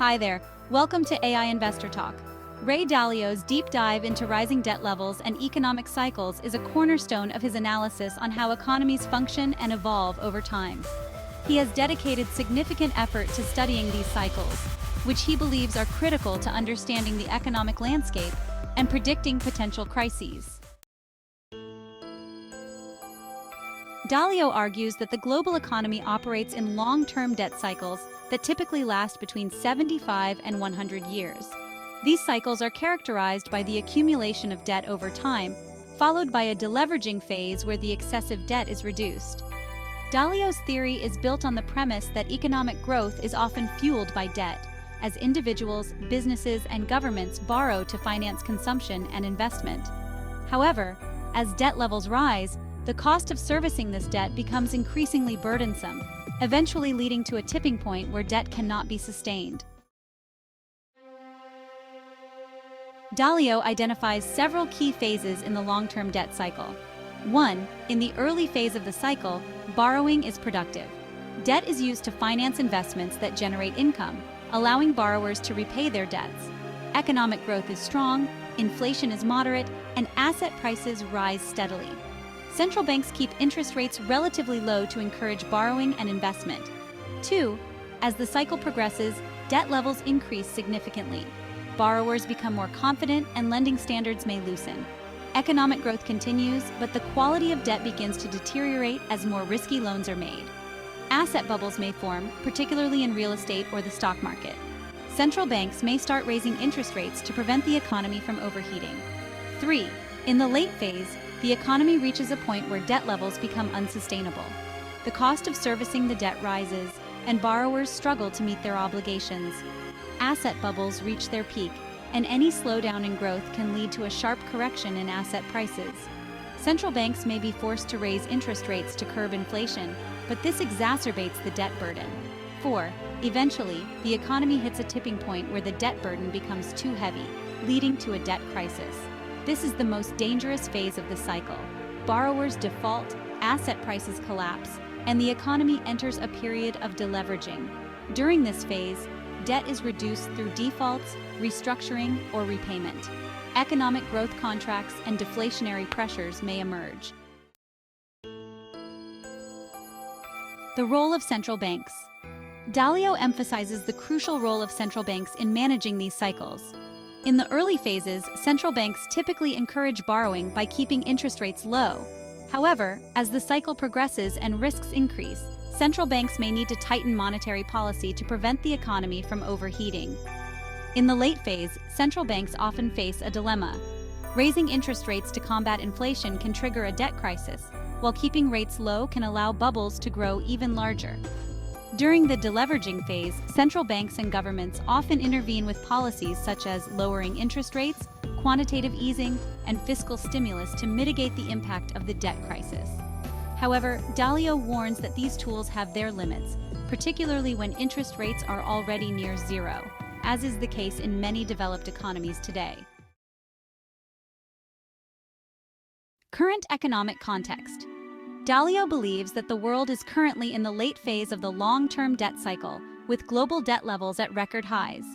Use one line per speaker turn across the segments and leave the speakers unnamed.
Hi there, welcome to AI Investor Talk. Ray Dalio's deep dive into rising debt levels and economic cycles is a cornerstone of his analysis on how economies function and evolve over time. He has dedicated significant effort to studying these cycles, which he believes are critical to understanding the economic landscape and predicting potential crises. Dalio argues that the global economy operates in long-term debt cycles that typically last between 75 and 100 years. These cycles are characterized by the accumulation of debt over time, followed by a deleveraging phase where the excessive debt is reduced. Dalio's theory is built on the premise that economic growth is often fueled by debt, as individuals, businesses, and governments borrow to finance consumption and investment. However, as debt levels rise, the cost of servicing this debt becomes increasingly burdensome, eventually leading to a tipping point where debt cannot be sustained. Dalio identifies several key phases in the long-term debt cycle. 1. In the early phase of the cycle, borrowing is productive. Debt is used to finance investments that generate income, allowing borrowers to repay their debts. Economic growth is strong, inflation is moderate, and asset prices rise steadily. Central banks keep interest rates relatively low to encourage borrowing and investment. 2. As the cycle progresses, debt levels increase significantly. Borrowers become more confident and lending standards may loosen. Economic growth continues, but the quality of debt begins to deteriorate as more risky loans are made. Asset bubbles may form, particularly in real estate or the stock market. Central banks may start raising interest rates to prevent the economy from overheating. 3. In the late phase, the economy reaches a point where debt levels become unsustainable. The cost of servicing the debt rises, and borrowers struggle to meet their obligations. Asset bubbles reach their peak, and any slowdown in growth can lead to a sharp correction in asset prices. Central banks may be forced to raise interest rates to curb inflation, but this exacerbates the debt burden. 4. Eventually, the economy hits a tipping point where the debt burden becomes too heavy, leading to a debt crisis. This is the most dangerous phase of the cycle. Borrowers default, asset prices collapse, and the economy enters a period of deleveraging. During this phase, debt is reduced through defaults, restructuring, or repayment. Economic growth contracts and deflationary pressures may emerge. The role of central banks. Dalio emphasizes the crucial role of central banks in managing these cycles. In the early phases, central banks typically encourage borrowing by keeping interest rates low. However, as the cycle progresses and risks increase, central banks may need to tighten monetary policy to prevent the economy from overheating. In the late phase, central banks often face a dilemma. Raising interest rates to combat inflation can trigger a debt crisis, while keeping rates low can allow bubbles to grow even larger. During the deleveraging phase, central banks and governments often intervene with policies such as lowering interest rates, quantitative easing, and fiscal stimulus to mitigate the impact of the debt crisis. However, Dalio warns that these tools have their limits, particularly when interest rates are already near zero, as is the case in many developed economies today. Current economic context. Dalio believes that the world is currently in the late phase of the long-term debt cycle, with global debt levels at record highs.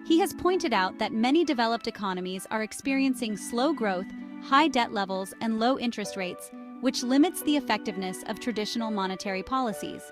He has pointed out that many developed economies are experiencing slow growth, high debt levels, and low interest rates, which limits the effectiveness of traditional monetary policies.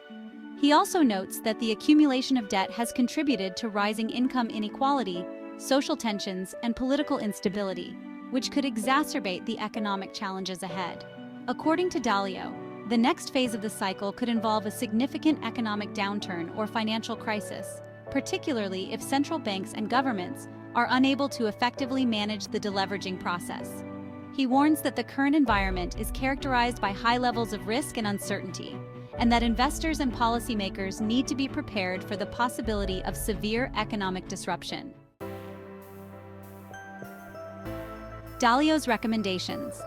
He also notes that the accumulation of debt has contributed to rising income inequality, social tensions, and political instability, which could exacerbate the economic challenges ahead. According to Dalio, the next phase of the cycle could involve a significant economic downturn or financial crisis, particularly if central banks and governments are unable to effectively manage the deleveraging process. He warns that the current environment is characterized by high levels of risk and uncertainty, and that investors and policymakers need to be prepared for the possibility of severe economic disruption. Dalio's recommendations.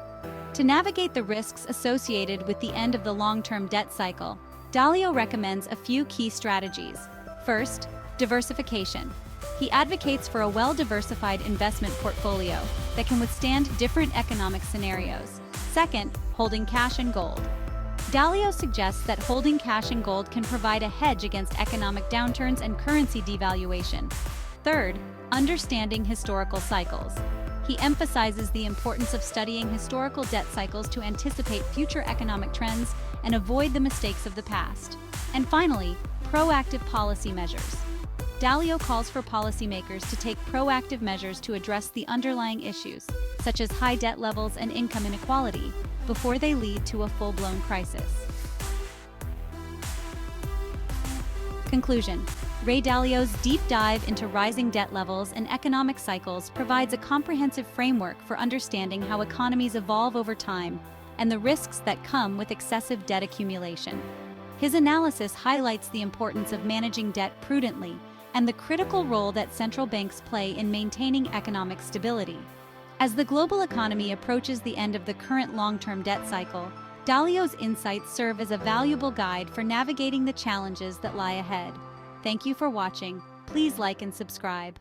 To navigate the risks associated with the end of the long-term debt cycle, Dalio recommends a few key strategies. First, diversification. He advocates for a well-diversified investment portfolio that can withstand different economic scenarios. Second, holding cash and gold. Dalio suggests that holding cash and gold can provide a hedge against economic downturns and currency devaluation. Third, understanding historical cycles. He emphasizes the importance of studying historical debt cycles to anticipate future economic trends and avoid the mistakes of the past. And finally, proactive policy measures. Dalio calls for policymakers to take proactive measures to address the underlying issues, such as high debt levels and income inequality, before they lead to a full-blown crisis. Conclusion. Ray Dalio's deep dive into rising debt levels and economic cycles provides a comprehensive framework for understanding how economies evolve over time and the risks that come with excessive debt accumulation. His analysis highlights the importance of managing debt prudently and the critical role that central banks play in maintaining economic stability. As the global economy approaches the end of the current long-term debt cycle, Dalio's insights serve as a valuable guide for navigating the challenges that lie ahead. Thank you for watching. Please like and subscribe.